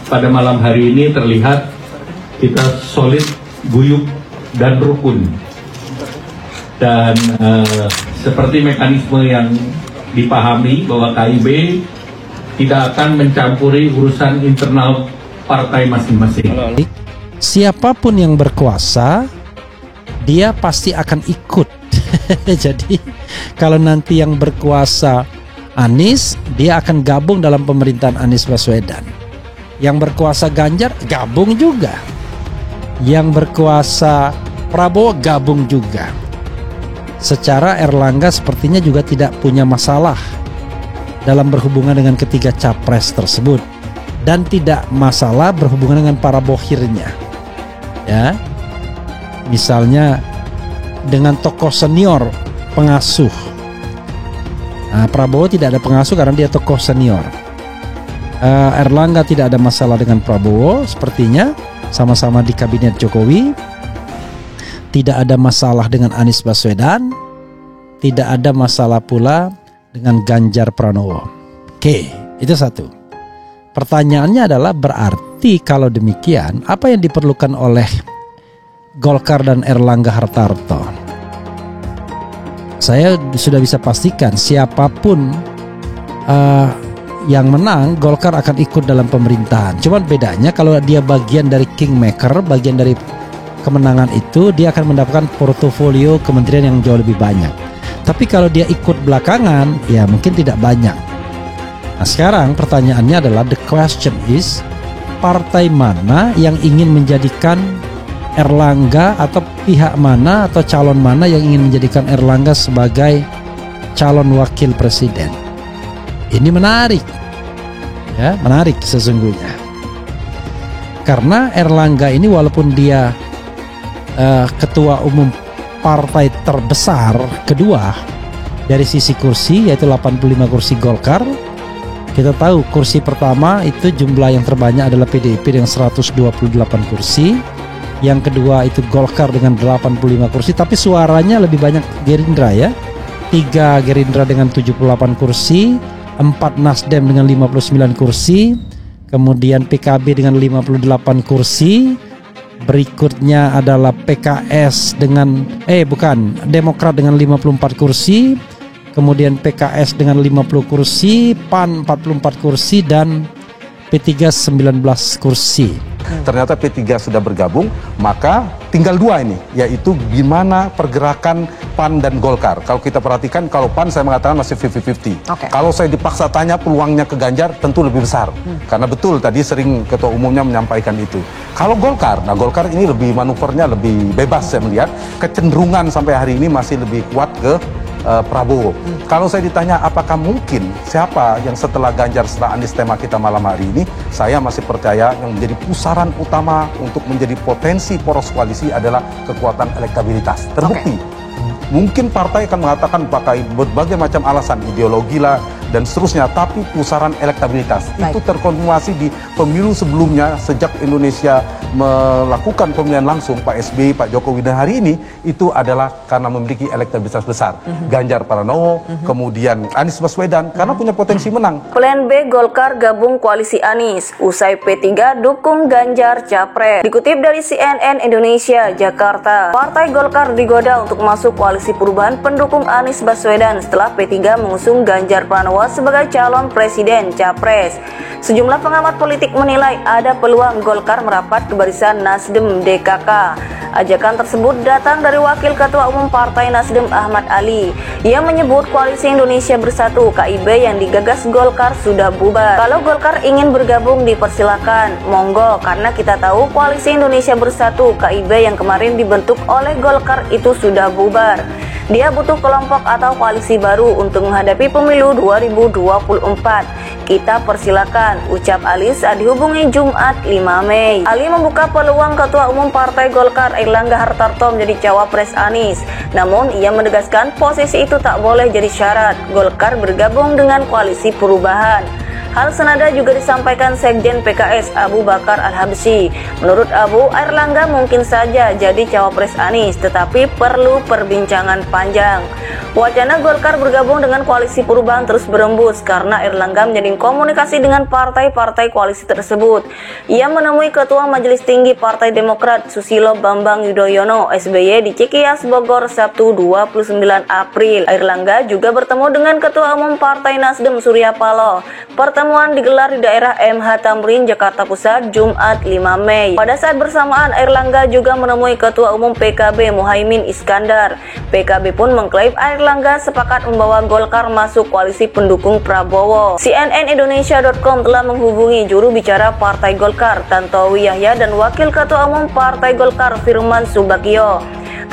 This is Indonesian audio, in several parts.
pada malam hari ini terlihat kita solid, guyup, dan rukun. Dan seperti mekanisme yang dipahami bahwa KIB tidak akan mencampuri urusan internal partai masing-masing. Siapapun yang berkuasa, dia pasti akan ikut. Jadi kalau nanti yang berkuasa Anies, dia akan gabung dalam pemerintahan Anies Baswedan. Yang berkuasa Ganjar, gabung juga. Yang berkuasa Prabowo, gabung juga. Secara Erlangga sepertinya juga tidak punya masalah dalam berhubungan dengan ketiga capres tersebut, dan tidak masalah berhubungan dengan para bohirnya. Ya, misalnya dengan tokoh senior pengasuh. Nah, Prabowo tidak ada pengasuh karena dia tokoh senior. Erlangga tidak ada masalah dengan Prabowo, sepertinya sama-sama di kabinet Jokowi. Tidak ada masalah dengan Anies Baswedan, tidak ada masalah pula dengan Ganjar Pranowo. Oke, itu satu. Pertanyaannya adalah, berarti kalau demikian apa yang diperlukan oleh Golkar dan Erlangga Hartarto? Saya sudah bisa pastikan siapapun yang menang, Golkar akan ikut dalam pemerintahan. Cuman bedanya kalau dia bagian dari kingmaker, bagian dari kemenangan itu, dia akan mendapatkan portofolio kementerian yang jauh lebih banyak. Tapi kalau dia ikut belakangan, ya mungkin tidak banyak. Nah, sekarang pertanyaannya adalah, the question is, partai mana yang ingin menjadikan Erlangga, atau pihak mana atau calon mana yang ingin menjadikan Erlangga sebagai calon wakil presiden? Ini menarik, ya, menarik sesungguhnya. Karena Erlangga ini walaupun dia ketua umum partai terbesar kedua dari sisi kursi, yaitu 85 kursi Golkar. Kita tahu kursi pertama itu jumlah yang terbanyak adalah PDIP dengan 128 kursi. Yang kedua itu Golkar dengan 85 kursi, tapi suaranya lebih banyak Gerindra, ya. 3 Gerindra dengan 78 kursi, 4 Nasdem dengan 59 kursi, kemudian PKB dengan 58 kursi. Berikutnya adalah PKS dengan Demokrat dengan 54 kursi, kemudian PKS dengan 50 kursi, PAN 44 kursi, dan P3 19 kursi. Ternyata P3 sudah bergabung, maka tinggal 2 ini, yaitu gimana pergerakan PAN dan Golkar. Kalau kita perhatikan, kalau PAN saya mengatakan masih 50-50. Kalau saya dipaksa tanya peluangnya ke Ganjar, tentu lebih besar. Karena betul tadi sering ketua umumnya menyampaikan itu. Kalau Golkar, nah Golkar ini lebih manuvernya lebih bebas, saya melihat. Kecenderungan sampai hari ini masih lebih kuat ke Prabowo. Kalau saya ditanya apakah mungkin siapa yang setelah Ganjar, setelah Anies, tema kita malam hari ini, saya masih percaya yang menjadi pusaran utama untuk menjadi potensi poros koalisi adalah kekuatan elektabilitas. Terbukti. Mungkin partai akan mengatakan pakai berbagai macam alasan, ideologi lah dan seterusnya, tapi pusaran elektabilitas itu terkonfirmasi di pemilu sebelumnya. Sejak Indonesia melakukan pemilihan langsung, Pak SBY, Pak Jokowi, dan hari ini itu adalah karena memiliki elektabilitas besar. Ganjar Pranowo, kemudian Anies Baswedan, karena punya potensi menang. Plan B Golkar gabung koalisi Anies, usai P3 dukung Ganjar Capres. Dikutip dari CNN Indonesia, Jakarta, Partai Golkar digoda untuk masuk koalisi perubahan pendukung Anies Baswedan setelah P3 mengusung Ganjar Pranowo sebagai calon presiden Capres. Sejumlah pengamat politik menilai ada peluang Golkar merapat ke barisan Nasdem DKK. Ajakan tersebut datang dari Wakil Ketua Umum Partai Nasdem Ahmad Ali. Ia menyebut koalisi Indonesia Bersatu (KIB) yang digagas Golkar sudah bubar. Kalau Golkar ingin bergabung, dipersilakan, monggo, karena kita tahu koalisi Indonesia Bersatu (KIB) yang kemarin dibentuk oleh Golkar itu sudah bubar. Dia butuh kelompok atau koalisi baru untuk menghadapi pemilu 2024. Kita persilakan, ucap Ali saat dihubungi Jumat 5 Mei. Ali membuka peluang Ketua Umum Partai Golkar Erlangga Hartarto menjadi cawapres Anies. Namun ia menegaskan posisi itu tak boleh jadi syarat Golkar bergabung dengan koalisi perubahan. Hal senada juga disampaikan Sekjen PKS Abu Bakar Al-Habsyi. Menurut Abu, Erlangga mungkin saja jadi cawapres Anies, tetapi perlu perbincangan panjang. Wacana Golkar bergabung dengan koalisi perubahan terus berembus karena Airlangga menjalin komunikasi dengan partai-partai koalisi tersebut. Ia menemui Ketua Majelis Tinggi Partai Demokrat Susilo Bambang Yudhoyono (SBY) di Cikias, Bogor, Sabtu 29 April. Airlangga juga bertemu dengan Ketua Umum Partai Nasdem Surya Paloh. Pertemuan digelar di daerah MH Tamrin, Jakarta Pusat, Jumat 5 Mei. Pada saat bersamaan, Airlangga juga menemui Ketua Umum PKB Muhaimin Iskandar. PKB pun mengklaim Airlangga sepakat membawa Golkar masuk koalisi pendukung Prabowo. CNN Indonesia.com telah menghubungi juru bicara Partai Golkar, Tantowi Yahya, dan Wakil Ketua Umum Partai Golkar, Firman Subagio,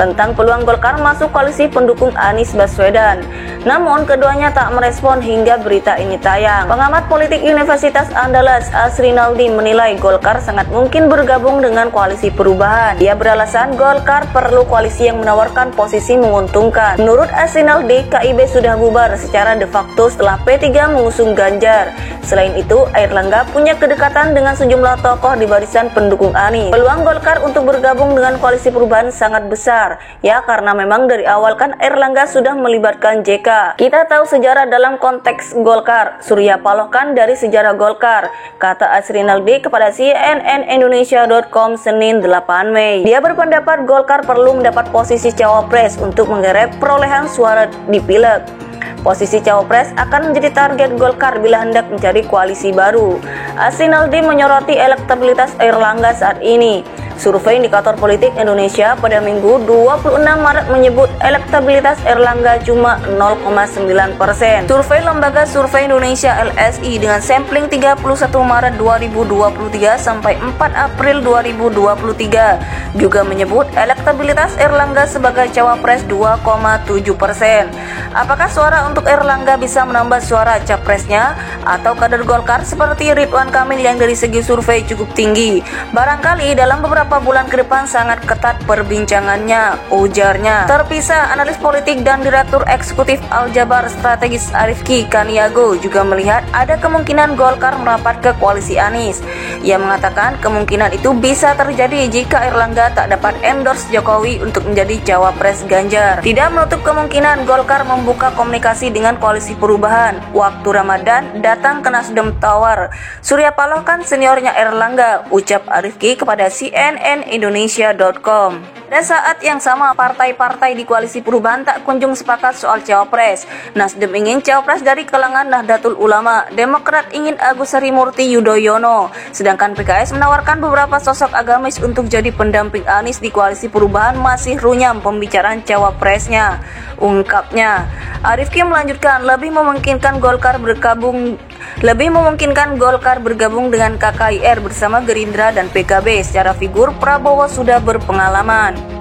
tentang peluang Golkar masuk koalisi pendukung Anies Baswedan. Namun keduanya tak merespon hingga berita ini tayang. Pengamat politik Universitas Andalas Asrinaldi menilai Golkar sangat mungkin bergabung dengan koalisi perubahan. Dia beralasan Golkar perlu koalisi yang menawarkan posisi menguntungkan. Menurut Asrinaldi, KIB sudah bubar secara de facto setelah P3 mengusung Ganjar. Selain itu, Airlangga punya kedekatan dengan sejumlah tokoh di barisan pendukung Anies. Peluang Golkar untuk bergabung dengan koalisi perubahan sangat besar, ya karena memang dari awal kan Airlangga sudah melibatkan JK. Kita tahu sejarah dalam konteks Golkar. Surya Paloh kan dari sejarah Golkar, kata Asrinaldi kepada CNN Indonesia.com Senin 8 Mei. Dia berpendapat Golkar perlu mendapat posisi cawapres untuk mengerek perolehan suara di Pileg. Posisi cawapres akan menjadi target Golkar bila hendak mencari koalisi baru. Asrinaldi menyoroti elektabilitas Airlangga saat ini. Survei Indikator Politik Indonesia pada Minggu 26 Maret menyebut elektabilitas Airlangga cuma 0,9%. Survei Lembaga Survei Indonesia LSI dengan sampling 31 Maret 2023 sampai 4 April 2023 juga menyebut elektabilitas Airlangga sebagai cawapres 2,7%. Apakah suara untuk Airlangga bisa menambah suara capresnya atau kader Golkar seperti Ridwan Kamil yang dari segi survei cukup tinggi? Barangkali dalam beberapa bulan ke depan sangat ketat perbincangannya, ujarnya. Terpisah, analis politik dan Direktur Eksekutif Aljabar Strategis Arifki Kaniago juga melihat ada kemungkinan Golkar merapat ke koalisi Anies. Ia mengatakan kemungkinan itu bisa terjadi jika Airlangga tak dapat endorse Jokowi untuk menjadi cawapres Ganjar. Tidak menutup kemungkinan Golkar membuka komunikasi dengan koalisi perubahan. Waktu Ramadan datang ke Nasdem tawar. Surya Paloh kan seniornya Airlangga, ucap Arifki kepada CNN Indonesia.com. Pada saat yang sama, partai-partai di koalisi perubahan tak kunjung sepakat soal cawapres. Nasdem ingin cawapres dari kalangan Nahdlatul Ulama, Demokrat ingin Agus Harimurti Yudhoyono, sedangkan PKS menawarkan beberapa sosok agamis untuk jadi pendamping Anies di koalisi perubahan masih runyam pembicaraan cawapresnya, ungkapnya. Arifki melanjutkan, lebih memungkinkan Golkar bergabung dengan KKIR bersama Gerindra dan PKB. Secara figur, Prabowo sudah berpengalaman.